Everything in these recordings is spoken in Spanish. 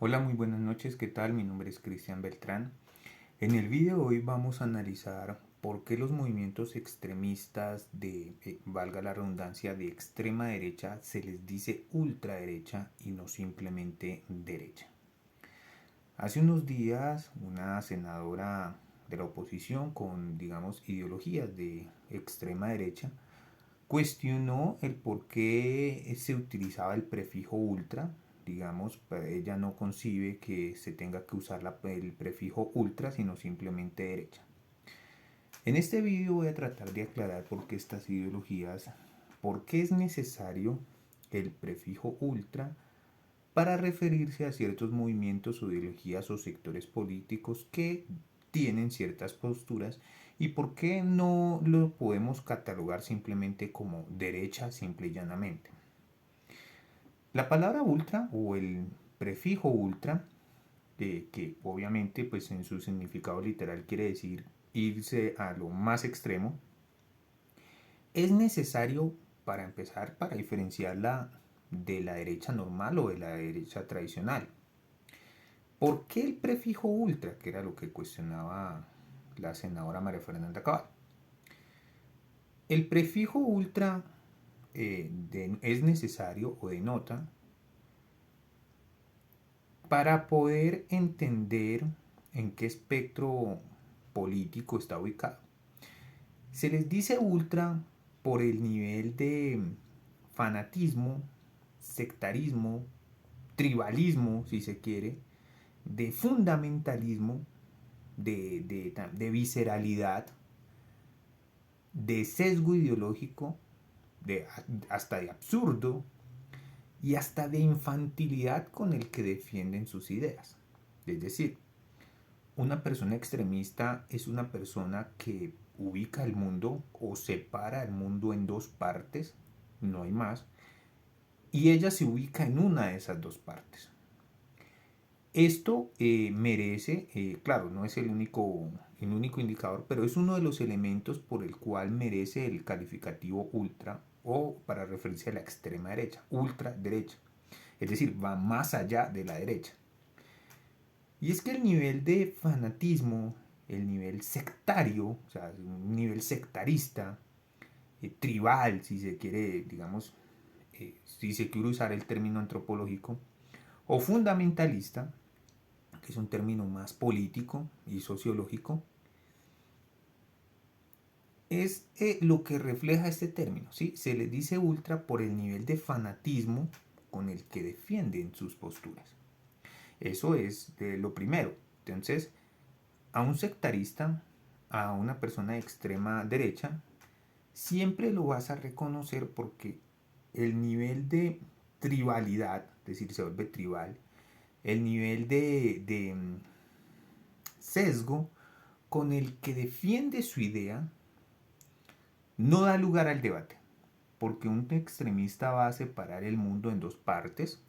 Hola, muy buenas noches, ¿qué tal? Mi nombre es Cristian Beltrán. En el video de hoy vamos a analizar por qué los movimientos extremistas valga la redundancia, de extrema derecha se les dice ultraderecha y no simplemente derecha. Hace unos días una senadora de la oposición con, digamos, ideologías de extrema derecha cuestionó el por qué se utilizaba el prefijo ultra. Digamos, ella no concibe que se tenga que usar el prefijo ultra, sino simplemente derecha. En este vídeo voy a tratar de aclarar por qué estas ideologías, por qué es necesario el prefijo ultra para referirse a ciertos movimientos o ideologías o sectores políticos que tienen ciertas posturas y por qué no lo podemos catalogar simplemente como derecha simple y llanamente. La palabra ultra o el prefijo ultra, que obviamente pues en su significado literal quiere decir irse a lo más extremo, es necesario para empezar para diferenciarla de la derecha normal o de la derecha tradicional. ¿Por qué el prefijo ultra? Que era lo que cuestionaba la senadora María Fernanda Cabal. El prefijo ultra es necesario o denota para poder entender en qué espectro político está ubicado. Se les dice ultra por el nivel de fanatismo, sectarismo, tribalismo, si se quiere, de fundamentalismo, de visceralidad, de sesgo ideológico, hasta de absurdo y hasta de infantilidad con el que defienden sus ideas. Es decir, una persona extremista es una persona que ubica el mundo o separa el mundo en dos partes, no hay más, y ella se ubica en una de esas dos partes. Esto merece, claro, no es el único indicador, pero es uno de los elementos por el cual merece el calificativo ultra o para referirse a la extrema derecha, ultra derecha. Es decir, va más allá de la derecha. Y es que el nivel de fanatismo, el nivel sectario, o sea, un nivel sectarista, tribal, si se quiere, digamos, si se quiere usar el término antropológico, o fundamentalista, que es un término más político y sociológico, es lo que refleja este término. ¿Sí? Se le dice ultra por el nivel de fanatismo con el que defienden sus posturas. Eso es lo primero. Entonces, a un sectarista, a una persona de extrema derecha, siempre lo vas a reconocer porque el nivel de tribalidad, es decir, se vuelve tribal, el nivel de sesgo con el que defiende su idea no da lugar al debate, porque un extremista va a separar el mundo en dos partes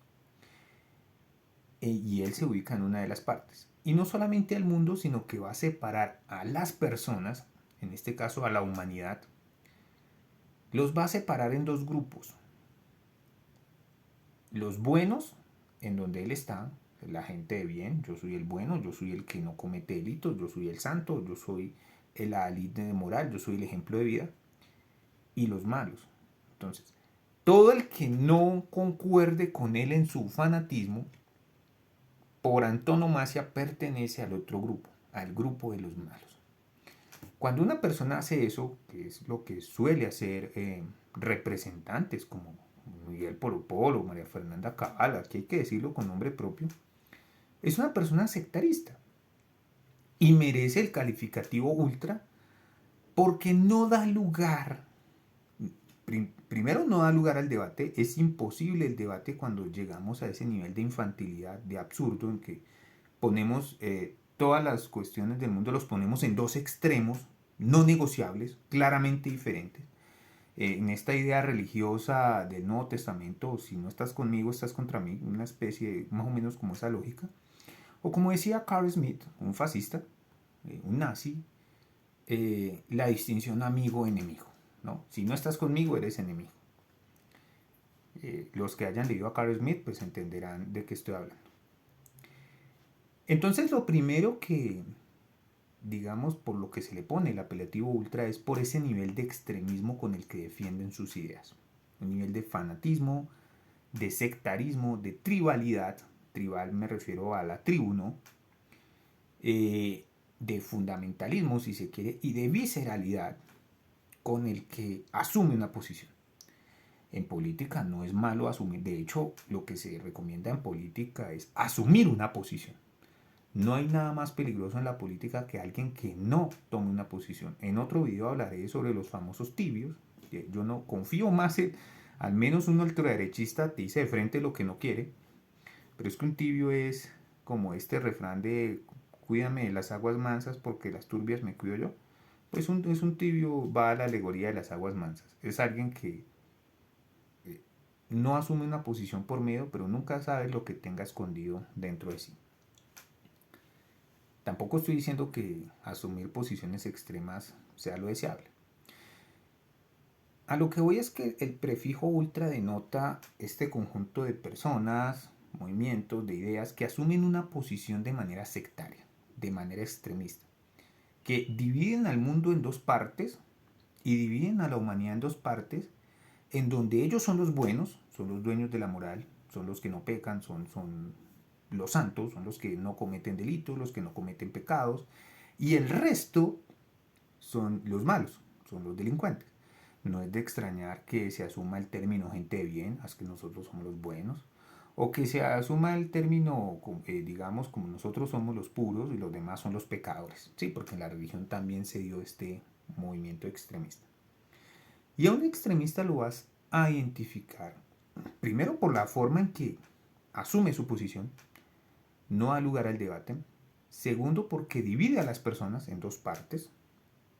y él se ubica en una de las partes. Y no solamente al mundo, sino que va a separar a las personas, en este caso a la humanidad, los va a separar en dos grupos. Los buenos, en donde él está, la gente de bien, yo soy el bueno, yo soy el que no comete delitos, yo soy el santo, yo soy la élite de moral, yo soy el ejemplo de vida. Y los malos. Entonces, todo el que no concuerde con él en su fanatismo, por antonomasia pertenece al otro grupo, al grupo de los malos. Cuando una persona hace eso, que es lo que suele hacer representantes como Miguel Polo Polo, María Fernanda Cabal, aquí hay que decirlo con nombre propio, es una persona sectarista y merece el calificativo ultra porque no da lugar, primero no da lugar al debate, es imposible el debate cuando llegamos a ese nivel de infantilidad, de absurdo, en que ponemos todas las cuestiones del mundo, los ponemos en dos extremos no negociables, claramente diferentes. En esta idea religiosa del Nuevo Testamento, si no estás conmigo, estás contra mí, una especie de, más o menos como esa lógica. O como decía Carl Smith, un fascista, un nazi, la distinción amigo-enemigo. ¿No? Si no estás conmigo, eres enemigo. Los que hayan leído a Carl Smith, pues entenderán de qué estoy hablando. Entonces lo primero que, digamos, por lo que se le pone el apelativo ultra es por ese nivel de extremismo con el que defienden sus ideas. Un nivel de fanatismo, de sectarismo, de tribalidad. Tribal me refiero a la tribu, ¿no? De fundamentalismo, si se quiere, y de visceralidad con el que asume una posición. En política no es malo asumir, de hecho, lo que se recomienda en política es asumir una posición. No hay nada más peligroso en la política que alguien que no tome una posición. En otro video hablaré sobre los famosos tibios. Yo no confío más en, al menos un ultraderechista te dice de frente lo que no quiere, pero es que un tibio es como este refrán de cuídame de las aguas mansas porque las turbias me cuido yo. Pues es un tibio, va a la alegoría de las aguas mansas. Es alguien que no asume una posición por miedo, pero nunca sabe lo que tenga escondido dentro de sí. Tampoco estoy diciendo que asumir posiciones extremas sea lo deseable. A lo que voy es que el prefijo ultra denota este conjunto de personas, movimientos, de ideas que asumen una posición de manera sectaria, de manera extremista, que dividen al mundo en dos partes y dividen a la humanidad en dos partes, en donde ellos son los buenos, son los dueños de la moral, son los que no pecan, son los santos, son los que no cometen delitos, los que no cometen pecados, y el resto son los malos, son los delincuentes. No es de extrañar que se asuma el término gente de bien, es que nosotros somos los buenos, o que se asuma el término, digamos, como nosotros somos los puros y los demás son los pecadores. Sí, porque en la religión también se dio este movimiento extremista. Y a un extremista lo vas a identificar, primero por la forma en que asume su posición, no da lugar al debate. Segundo, porque divide a las personas en dos partes,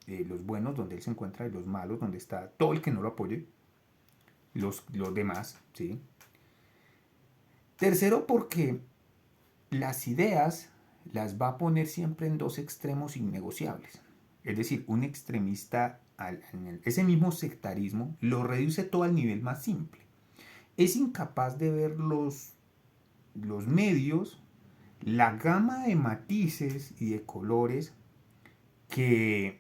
los buenos donde él se encuentra y los malos donde está todo el que no lo apoye, los demás, ¿sí? Tercero, porque las ideas las va a poner siempre en dos extremos innegociables. Es decir, un extremista, en ese mismo sectarismo, lo reduce todo al nivel más simple. Es incapaz de ver los medios, la gama de matices y de colores que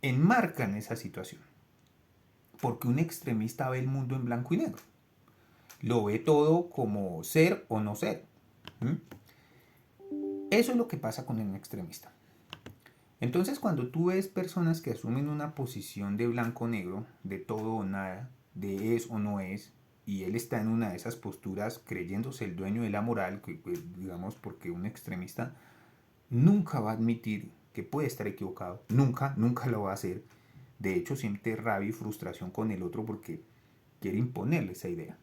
enmarcan esa situación. Porque un extremista ve el mundo en blanco y negro. Lo ve todo como ser o no ser. ¿Mm? Eso es lo que pasa con un extremista. Entonces, cuando tú ves personas que asumen una posición de blanco o negro, de todo o nada, de es o no es, y él está en una de esas posturas creyéndose el dueño de la moral, que, pues, digamos, porque un extremista nunca va a admitir que puede estar equivocado, nunca, nunca lo va a hacer. De hecho, siente rabia y frustración con el otro porque quiere imponerle esa idea.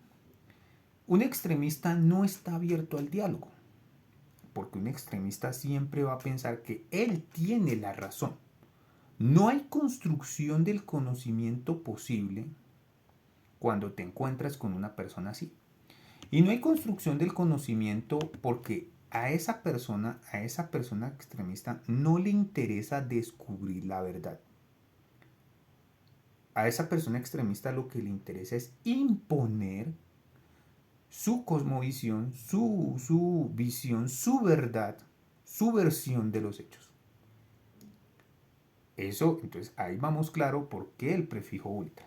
Un extremista no está abierto al diálogo, porque un extremista siempre va a pensar que él tiene la razón. No hay construcción del conocimiento posible cuando te encuentras con una persona así. Y no hay construcción del conocimiento porque a esa persona extremista, no le interesa descubrir la verdad. A esa persona extremista lo que le interesa es imponer su cosmovisión, su visión, su verdad, su versión de los hechos. Eso, entonces ahí vamos claro por qué el prefijo ultra.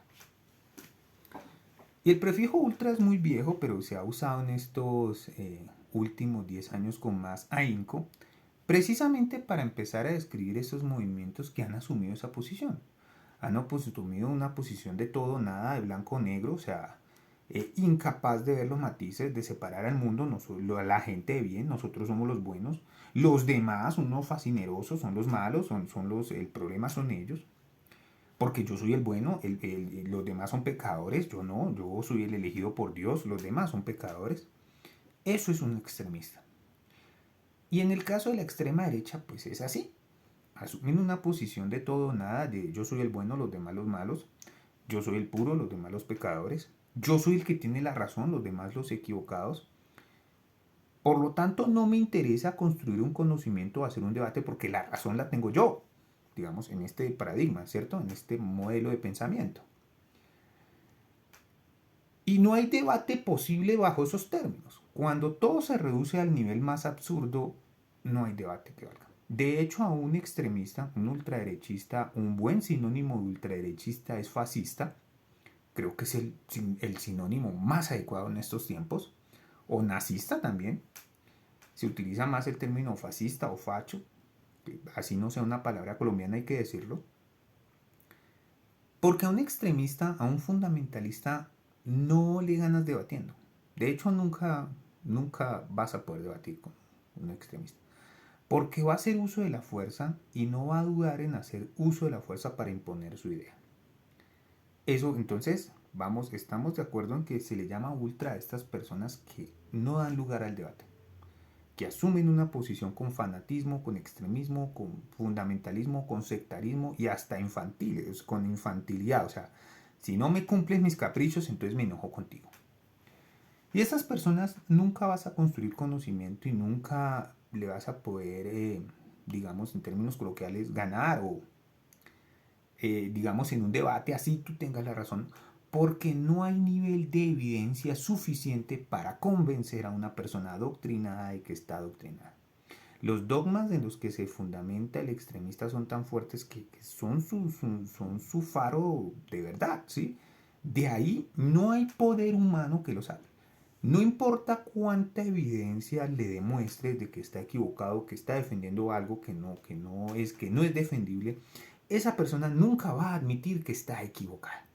Y el prefijo ultra es muy viejo, pero se ha usado en estos últimos 10 años con más ahínco, precisamente para empezar a describir esos movimientos que han asumido esa posición. Han asumido una posición de todo, nada, de blanco o negro, o sea, incapaz de ver los matices, de separar al mundo, la gente de bien, nosotros somos los buenos, los demás, unos fascinerosos, son los malos, el problema son ellos, porque yo soy el bueno, los demás son pecadores, yo no, yo soy el elegido por Dios, los demás son pecadores. Eso es un extremista. Y en el caso de la extrema derecha, pues es así. Asumen una posición de todo o nada, de yo soy el bueno, los demás los malos, yo soy el puro, los demás los pecadores, yo soy el que tiene la razón, los demás los equivocados. Por lo tanto, no me interesa construir un conocimiento o hacer un debate porque la razón la tengo yo, digamos, en este paradigma, ¿cierto? En este modelo de pensamiento. Y no hay debate posible bajo esos términos. Cuando todo se reduce al nivel más absurdo, no hay debate que valga. De hecho, a un extremista, un ultraderechista, un buen sinónimo de ultraderechista es fascista. Creo que es el sinónimo más adecuado en estos tiempos. O nazista también. Se utiliza más el término fascista o facho. Así no sea una palabra colombiana, hay que decirlo. Porque a un extremista, a un fundamentalista, no le ganas debatiendo. De hecho, nunca vas a poder debatir con un extremista. Porque va a hacer uso de la fuerza y no va a dudar en hacer uso de la fuerza para imponer su idea. Eso, entonces, estamos de acuerdo en que se le llama ultra a estas personas que no dan lugar al debate, que asumen una posición con fanatismo, con extremismo, con fundamentalismo, con sectarismo y hasta infantiles, con infantilidad. O sea, si no me cumples mis caprichos, entonces me enojo contigo. Y esas personas nunca vas a construir conocimiento y nunca le vas a poder, digamos, en términos coloquiales, ganar o, digamos, en un debate así tú tengas la razón, porque no hay nivel de evidencia suficiente para convencer a una persona adoctrinada de que está adoctrinada. Los dogmas en los que se fundamenta el extremista son tan fuertes que son su faro de verdad, ¿sí? De ahí no hay poder humano que lo salve. No importa cuánta evidencia le demuestre de que está equivocado, que está defendiendo algo que no es defendible, esa persona nunca va a admitir que está equivocada,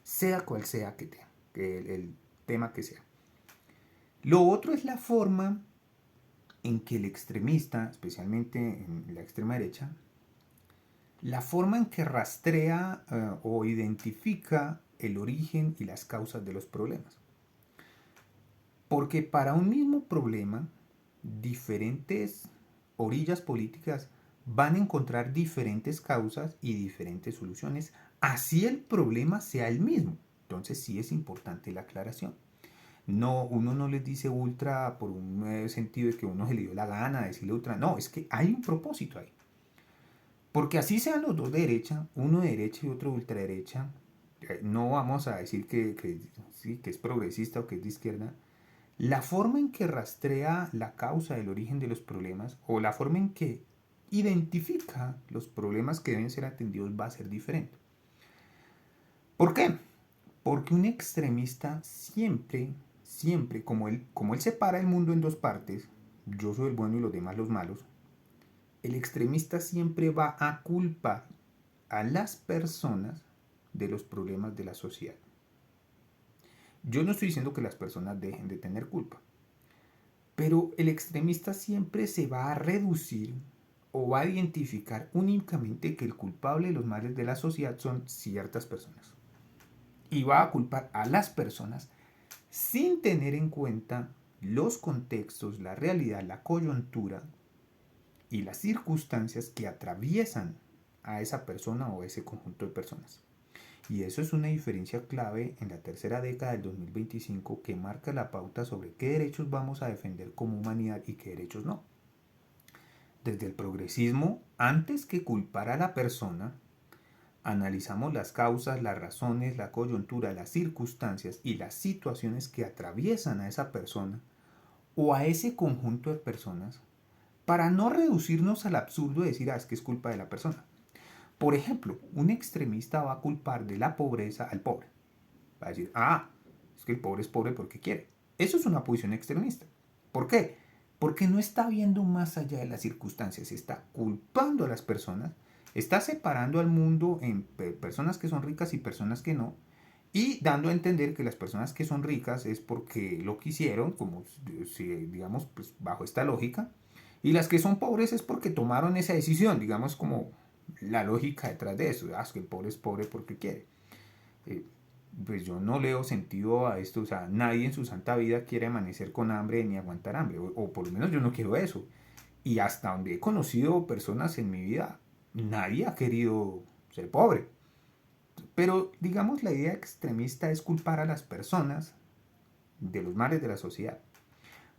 sea cual sea que el tema que sea. Lo otro es la forma en que el extremista, especialmente en la extrema derecha, la forma en que rastrea o identifica el origen y las causas de los problemas. Porque para un mismo problema, diferentes orillas políticas van a encontrar diferentes causas y diferentes soluciones, así el problema sea el mismo. Entonces sí es importante la aclaración. No, uno no les dice ultra por un sentido de que uno se le dio la gana de decirle ultra. No, es que hay un propósito ahí. Porque así sean los dos de derecha, uno de derecha y otro de ultraderecha, no vamos a decir sí, que es progresista o que es de izquierda. La forma en que rastrea la causa del origen de los problemas o la forma en que identifica los problemas que deben ser atendidos va a ser diferente. ¿Por qué? Porque un extremista siempre, como él separa el mundo en dos partes, yo soy el bueno y los demás los malos, el extremista siempre va a culpar a las personas de los problemas de la sociedad. Yo no estoy diciendo que las personas dejen de tener culpa, pero el extremista siempre se va a reducir o va a identificar únicamente que el culpable de los males de la sociedad son ciertas personas. Y va a culpar a las personas sin tener en cuenta los contextos, la realidad, la coyuntura y las circunstancias que atraviesan a esa persona o a ese conjunto de personas. Y eso es una diferencia clave en la tercera década del 2025 que marca la pauta sobre qué derechos vamos a defender como humanidad y qué derechos no. Desde el progresismo, antes que culpar a la persona, analizamos las causas, las razones, la coyuntura, las circunstancias y las situaciones que atraviesan a esa persona o a ese conjunto de personas para no reducirnos al absurdo de decir, es que es culpa de la persona. Por ejemplo, un extremista va a culpar de la pobreza al pobre. Va a decir, es que el pobre es pobre porque quiere. Eso es una posición extremista. ¿Por qué? Porque no está viendo más allá de las circunstancias, está culpando a las personas, está separando al mundo en personas que son ricas y personas que no, y dando a entender que las personas que son ricas es porque lo quisieron, como si, digamos, pues, bajo esta lógica, y las que son pobres es porque tomaron esa decisión, digamos, como la lógica detrás de eso. Es que el pobre es pobre porque quiere. Eh, pues yo no leo sentido a esto, o sea, nadie en su santa vida quiere amanecer con hambre ni aguantar hambre, o por lo menos yo no quiero eso. Y hasta donde he conocido personas en mi vida, nadie ha querido ser pobre. Pero digamos la idea extremista es culpar a las personas de los males de la sociedad,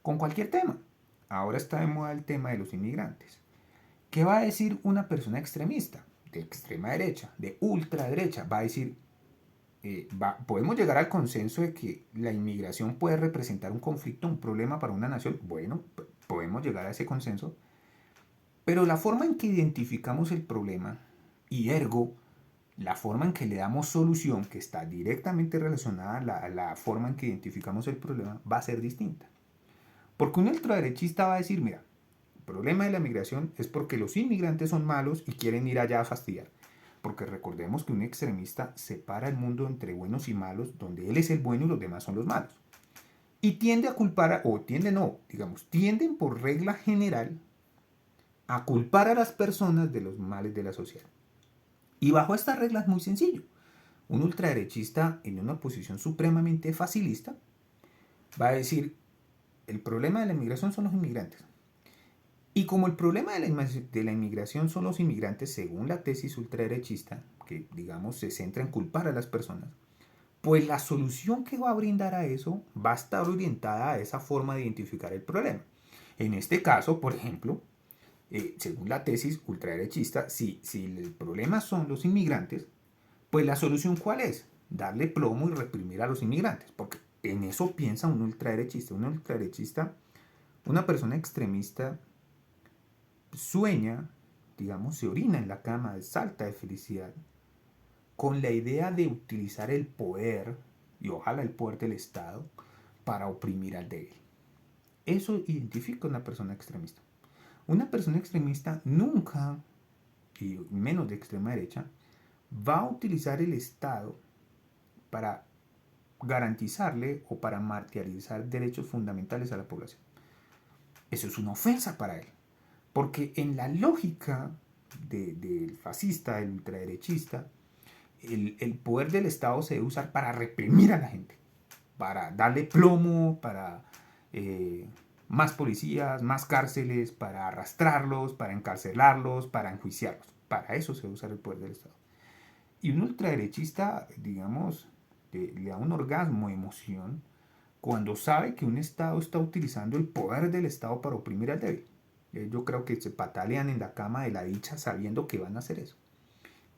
con cualquier tema. Ahora está de moda el tema de los inmigrantes. ¿Qué va a decir una persona extremista? De extrema derecha, de ultraderecha, va a decir, podemos llegar al consenso de que la inmigración puede representar un conflicto, un problema para una nación. Bueno, podemos llegar a ese consenso, pero la forma en que identificamos el problema y ergo la forma en que le damos solución, que está directamente relacionada a la forma en que identificamos el problema, va a ser distinta. Porque un ultraderechista va a decir, mira, el problema de la migración es porque los inmigrantes son malos y quieren ir allá a fastidiar. Porque recordemos que un extremista separa el mundo entre buenos y malos, donde él es el bueno y los demás son los malos. Y tiende a culpar, o tiende no, digamos, tienden por regla general a culpar a las personas de los males de la sociedad. Y bajo esta regla es muy sencillo. Un ultraderechista en una posición supremamente facilista va a decir, el problema de la inmigración son los inmigrantes. Y como el problema de la inmigración son los inmigrantes, según la tesis ultraderechista, que digamos se centra en culpar a las personas, pues la solución que va a brindar a eso va a estar orientada a esa forma de identificar el problema. En este caso, por ejemplo, según la tesis ultraderechista, si el problema son los inmigrantes, pues la solución ¿cuál es? Darle plomo y reprimir a los inmigrantes, porque en eso piensa un ultraderechista. Un ultraderechista, una persona extremista, sueña, digamos, se orina en la cama, salta de felicidad, con la idea de utilizar el poder, y ojalá el poder del Estado, para oprimir al débil. Eso identifica a una persona extremista. Una persona extremista nunca, y menos de extrema derecha, va a utilizar el Estado para garantizarle o para materializar derechos fundamentales a la población. Eso es una ofensa para él. Porque en la lógica del fascista, del ultraderechista, el poder del Estado se debe usar para reprimir a la gente, para darle plomo, para más policías, más cárceles, para arrastrarlos, para encarcelarlos, para enjuiciarlos. Para eso se usa el poder del Estado. Y un ultraderechista, digamos, le da un orgasmo de emoción cuando sabe que un Estado está utilizando el poder del Estado para oprimir al débil. Yo creo que se patalean en la cama de la dicha sabiendo que van a hacer eso.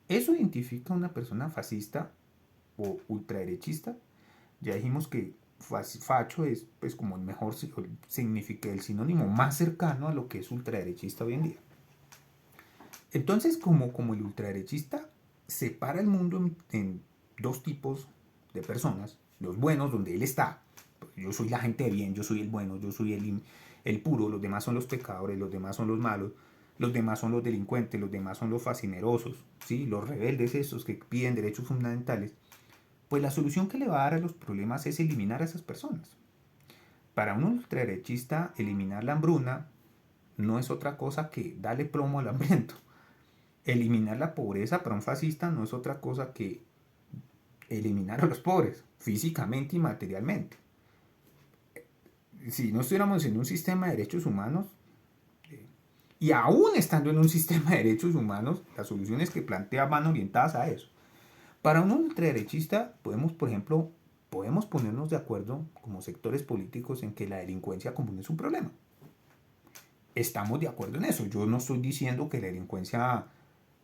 Eso identifica a una persona fascista o ultraderechista. Ya dijimos que facho es pues como el mejor significa el sinónimo más cercano a lo que es ultraderechista hoy en día. Entonces, como el ultraderechista separa el mundo en dos tipos de personas, los buenos, donde él está, yo soy la gente de bien, yo soy el bueno, yo soy el puro, los demás son los pecadores, los demás son los malos, los demás son los delincuentes, los demás son los fascinerosos, ¿sí? Los rebeldes esos que piden derechos fundamentales, pues la solución que le va a dar a los problemas es eliminar a esas personas. Para un ultraderechista, eliminar la hambruna no es otra cosa que darle plomo al hambriento. Eliminar la pobreza para un fascista no es otra cosa que eliminar a los pobres, físicamente y materialmente. Si no estuviéramos en un sistema de derechos humanos, y aún estando en un sistema de derechos humanos, las soluciones que plantea van orientadas a eso. Para un ultraderechista podemos, por ejemplo, podemos ponernos de acuerdo como sectores políticos en que la delincuencia común es un problema. Estamos de acuerdo en eso. Yo no estoy diciendo que la delincuencia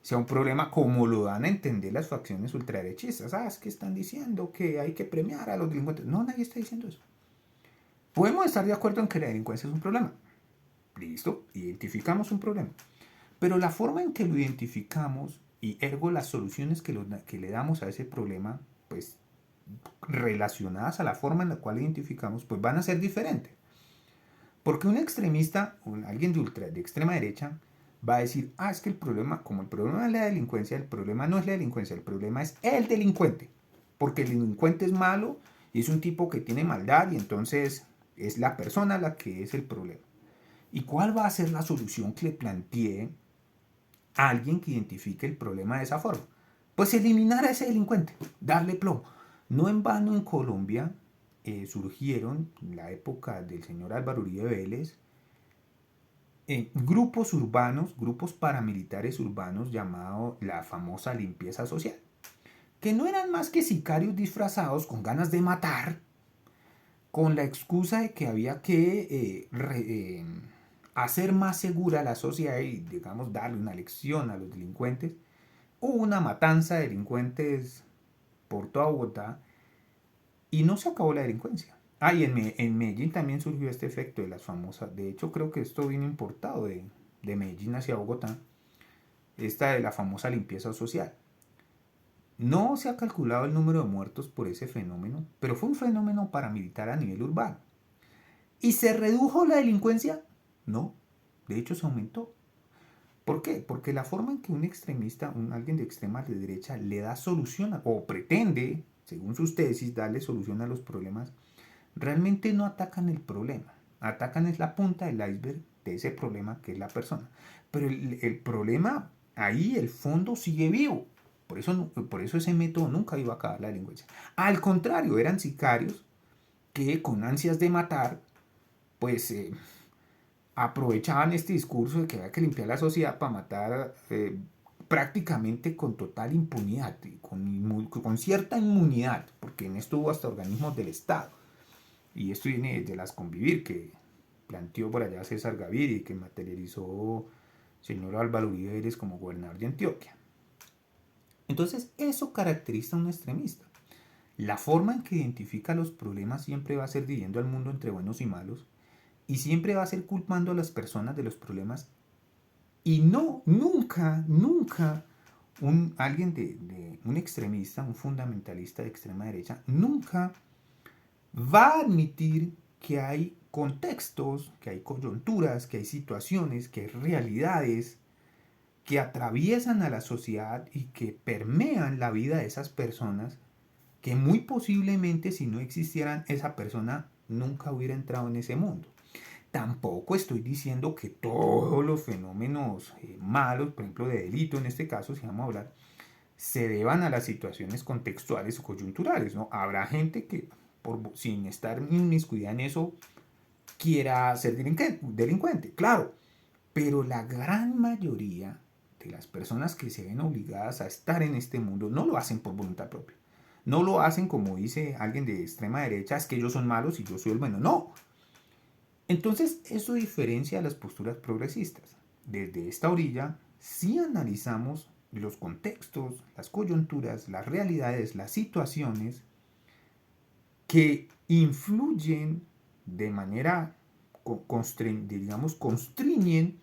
sea un problema como lo dan a entender las facciones ultraderechistas. Es que están diciendo que hay que premiar a los delincuentes. No, nadie está diciendo eso. Podemos estar de acuerdo en que la delincuencia es un problema. Listo, identificamos un problema. Pero la forma en que lo identificamos y ergo las soluciones que le damos a ese problema, pues relacionadas a la forma en la cual identificamos, pues van a ser diferentes. Porque un extremista, alguien de extrema derecha, va a decir, es que el problema, como el problema es la delincuencia, el problema no es la delincuencia, el problema es el delincuente. Porque el delincuente es malo y es un tipo que tiene maldad y entonces es la persona la que es el problema. ¿Y cuál va a ser la solución que le plantee a alguien que identifique el problema de esa forma? Pues eliminar a ese delincuente, darle plomo. No en vano en Colombia surgieron, en la época del señor Álvaro Uribe Vélez, grupos urbanos, grupos paramilitares urbanos llamados la famosa limpieza social, que no eran más que sicarios disfrazados con ganas de matar, con la excusa de que había que hacer más segura la sociedad y, digamos, darle una lección a los delincuentes. Hubo una matanza de delincuentes por toda Bogotá y no se acabó la delincuencia. Y en Medellín también surgió este efecto de las famosas, de hecho creo que esto vino importado de Medellín hacia Bogotá, esta de la famosa limpieza social. No se ha calculado el número de muertos por ese fenómeno, pero fue un fenómeno paramilitar a nivel urbano. ¿Y se redujo la delincuencia? No, de hecho se aumentó. ¿Por qué? Porque la forma en que un extremista, alguien de extrema derecha, le da solución o pretende, según sus tesis, darle solución a los problemas, realmente no atacan el problema. Atacan es la punta del iceberg de ese problema que es la persona. Pero el problema ahí, el fondo sigue vivo. Por eso ese método nunca iba a acabar la delincuencia. Al contrario, eran sicarios que con ansias de matar, pues aprovechaban este discurso de que había que limpiar la sociedad para matar prácticamente con total impunidad, con cierta inmunidad, porque en esto hubo hasta organismos del Estado. Y esto viene de las Convivir, que planteó por allá César Gaviria y que materializó señor Álvaro Uribe Vélez como gobernador de Antioquia. Entonces, eso caracteriza a un extremista. La forma en que identifica los problemas siempre va a ser dividiendo al mundo entre buenos y malos, y siempre va a ser culpando a las personas de los problemas, y no, nunca, nunca alguien un extremista, un fundamentalista de extrema derecha, nunca va a admitir que hay contextos, que hay coyunturas, que hay situaciones, que hay realidades que atraviesan a la sociedad y que permean la vida de esas personas, que muy posiblemente si no existieran esa persona nunca hubiera entrado en ese mundo. Tampoco estoy diciendo que todos los fenómenos malos, por ejemplo de delito en este caso, si vamos a hablar, se deban a las situaciones contextuales o coyunturales, ¿no? Habrá gente que sin estar inmiscuida en eso quiera ser delincuente, claro, pero la gran mayoría de las personas que se ven obligadas a estar en este mundo no lo hacen por voluntad propia. No lo hacen como dice alguien de extrema derecha, es que ellos son malos y yo soy el bueno. No. Entonces, eso diferencia a las posturas progresistas. Desde esta orilla, sí analizamos los contextos, las coyunturas, las realidades, las situaciones que influyen de manera, digamos, constriñen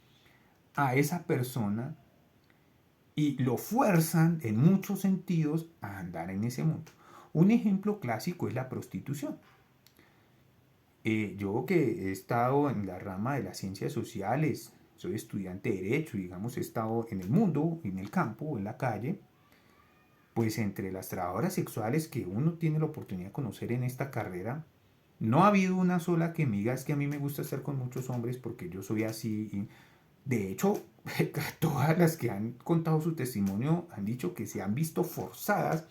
a esa persona y lo fuerzan en muchos sentidos a andar en ese mundo. Un ejemplo clásico es la prostitución. Yo que he estado en la rama de las ciencias sociales, soy estudiante de derecho, digamos, he estado en el mundo, en el campo, en la calle, pues entre las trabajadoras sexuales que uno tiene la oportunidad de conocer en esta carrera, no ha habido una sola que me diga es que a mí me gusta estar con muchos hombres porque yo soy así. De hecho, todas las que han contado su testimonio han dicho que se han visto forzadas,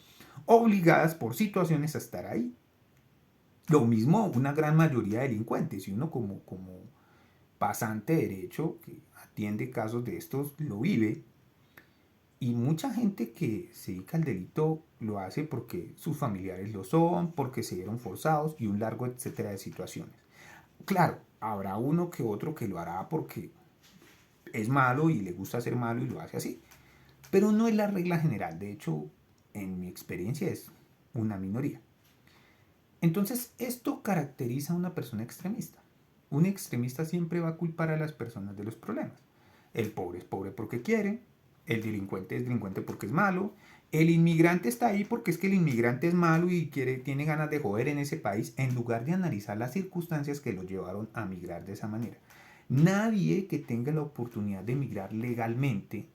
obligadas por situaciones a estar ahí. Lo mismo una gran mayoría de delincuentes. Y uno como pasante de derecho que atiende casos de estos lo vive. Y mucha gente que se dedica al delito lo hace porque sus familiares lo son, porque se vieron forzados y un largo etcétera de situaciones. Claro, habrá uno que otro que lo hará porque es malo y le gusta ser malo y lo hace así. Pero no es la regla general. De hecho, en mi experiencia es una minoría. Entonces, esto caracteriza a una persona extremista. Un extremista siempre va a culpar a las personas de los problemas. El pobre es pobre porque quiere, el delincuente es delincuente porque es malo, el inmigrante está ahí porque es que el inmigrante es malo y tiene ganas de joder en ese país, en lugar de analizar las circunstancias que lo llevaron a migrar de esa manera. Nadie que tenga la oportunidad de migrar legalmente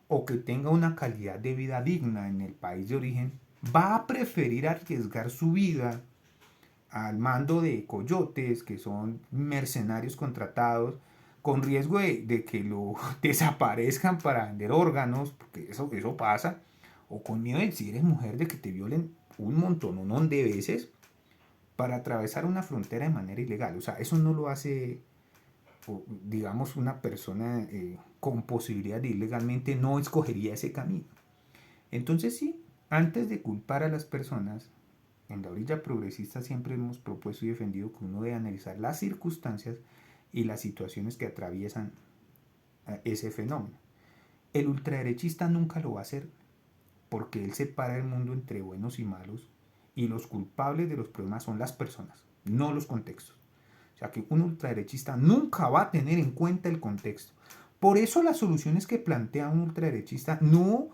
o que tenga una calidad de vida digna en el país de origen va a preferir arriesgar su vida al mando de coyotes que son mercenarios contratados con riesgo de que lo desaparezcan para vender órganos, porque eso pasa, o con miedo de si eres mujer de que te violen un montón de veces para atravesar una frontera de manera ilegal. O sea, eso no lo hace, digamos, una persona con posibilidad de ir legalmente, no escogería ese camino. Entonces sí, antes de culpar a las personas, en la orilla progresista siempre hemos propuesto y defendido que uno debe analizar las circunstancias y las situaciones que atraviesan ese fenómeno. El ultraderechista nunca lo va a hacer porque él separa el mundo entre buenos y malos y los culpables de los problemas son las personas. no los contextos. O sea que un ultraderechista nunca va a tener en cuenta el contexto. Por eso las soluciones que plantea un ultraderechista no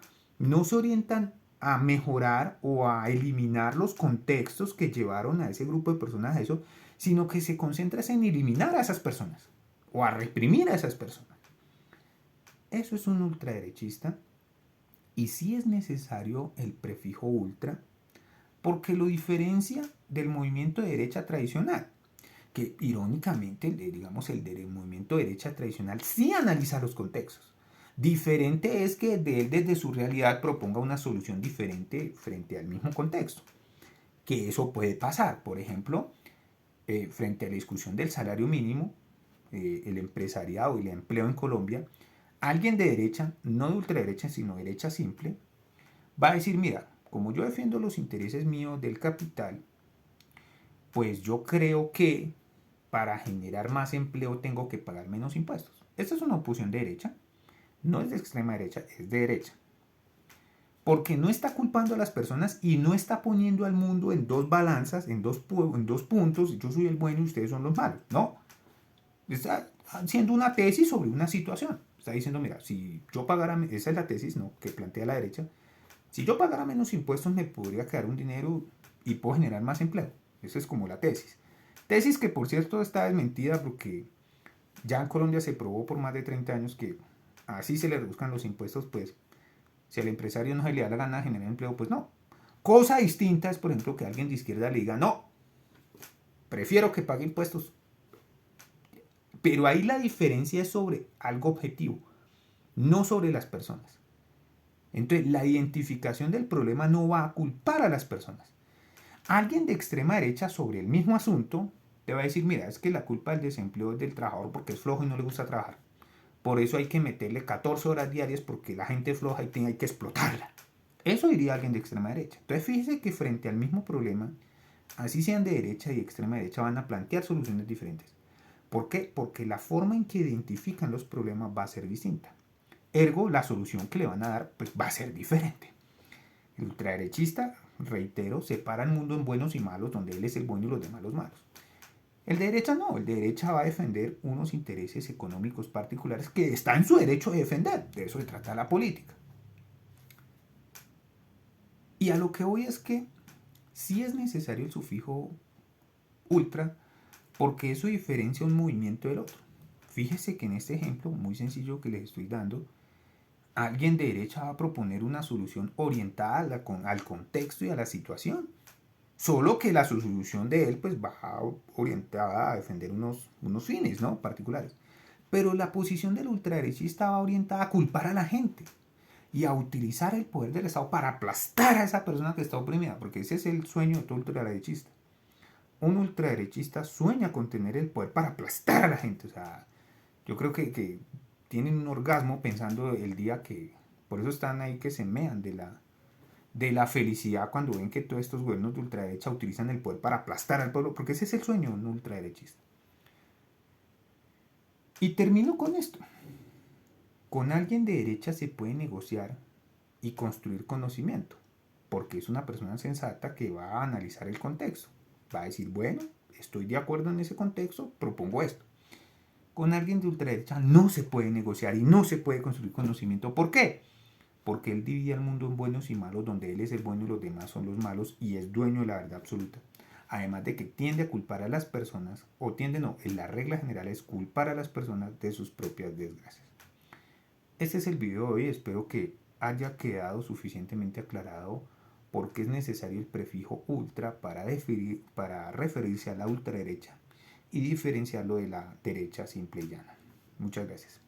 se orientan a mejorar o a eliminar los contextos que llevaron a ese grupo de personas a eso, sino que se concentra en eliminar a esas personas o a reprimir a esas personas. Eso es un ultraderechista, y sí es necesario el prefijo ultra porque lo diferencia del movimiento de derecha tradicional, que irónicamente, digamos, el movimiento de derecha tradicional sí analiza los contextos. Diferente es que él desde su realidad proponga una solución diferente frente al mismo contexto. Que eso puede pasar, por ejemplo, frente a la discusión del salario mínimo, el empresariado y el empleo en Colombia, alguien de derecha, no de ultraderecha, sino derecha simple, va a decir, mira, como yo defiendo los intereses míos del capital, pues yo creo que para generar más empleo tengo que pagar menos impuestos. Esta es una oposición de derecha, no es de extrema derecha, es de derecha. Porque no está culpando a las personas y no está poniendo al mundo en dos balanzas, en dos puntos, yo soy el bueno y ustedes son los malos. No, está haciendo una tesis sobre una situación. Está diciendo, mira, si yo pagara, esa es la tesis, ¿no?, que plantea la derecha, si yo pagara menos impuestos me podría quedar un dinero y puedo generar más empleo. Esa es como la tesis. Tesis que por cierto está desmentida porque ya en Colombia se probó por más de 30 años que así se le reduzcan los impuestos, pues si al empresario no se le da la gana de generar empleo, pues no. Cosa distinta es, por ejemplo, que alguien de izquierda le diga, no, prefiero que pague impuestos. Pero ahí la diferencia es sobre algo objetivo, no sobre las personas. Entonces, la identificación del problema no va a culpar a las personas. Alguien de extrema derecha sobre el mismo asunto te va a decir, mira, es que la culpa del desempleo es del trabajador porque es flojo y no le gusta trabajar. Por eso hay que meterle 14 horas diarias porque la gente es floja y hay que explotarla. Eso diría alguien de extrema derecha. Entonces fíjese que frente al mismo problema, así sean de derecha y extrema derecha, van a plantear soluciones diferentes. ¿Por qué? Porque la forma en que identifican los problemas va a ser distinta. Ergo, la solución que le van a dar pues, va a ser diferente. El ultraderechista, reitero, separa el mundo en buenos y malos, donde él es el bueno y los demás los malos. El de derecha no, el de derecha va a defender unos intereses económicos particulares que está en su derecho de defender. De eso se trata la política. Y a lo que voy es que sí es necesario el sufijo ultra porque eso diferencia un movimiento del otro. Fíjese que en este ejemplo muy sencillo que les estoy dando, alguien de derecha va a proponer una solución orientada al contexto y a la situación. Solo que la solución de él pues va orientada a defender unos fines, ¿no?, particulares. Pero la posición del ultraderechista va orientada a culpar a la gente y a utilizar el poder del Estado para aplastar a esa persona que está oprimida, porque ese es el sueño de todo ultraderechista. Un ultraderechista sueña con tener el poder para aplastar a la gente. O sea, yo creo que tienen un orgasmo pensando el día que... Por eso están ahí que se mean de la felicidad cuando ven que todos estos gobiernos de ultraderecha utilizan el poder para aplastar al pueblo, porque ese es el sueño de un ultraderechista. Y termino con esto. Con alguien de derecha se puede negociar y construir conocimiento, porque es una persona sensata que va a analizar el contexto. Va a decir, bueno, estoy de acuerdo en ese contexto, propongo esto. Con alguien de ultraderecha no se puede negociar y no se puede construir conocimiento. ¿Por qué? Porque él divide el mundo en buenos y malos, donde él es el bueno y los demás son los malos, y es dueño de la verdad absoluta. Además de que tiende a culpar a las personas, o tiende no, en la regla general es culpar a las personas de sus propias desgracias. Este es el video de hoy, espero que haya quedado suficientemente aclarado por qué es necesario el prefijo ultra para referirse a la ultraderecha y diferenciarlo de la derecha simple y llana. Muchas gracias.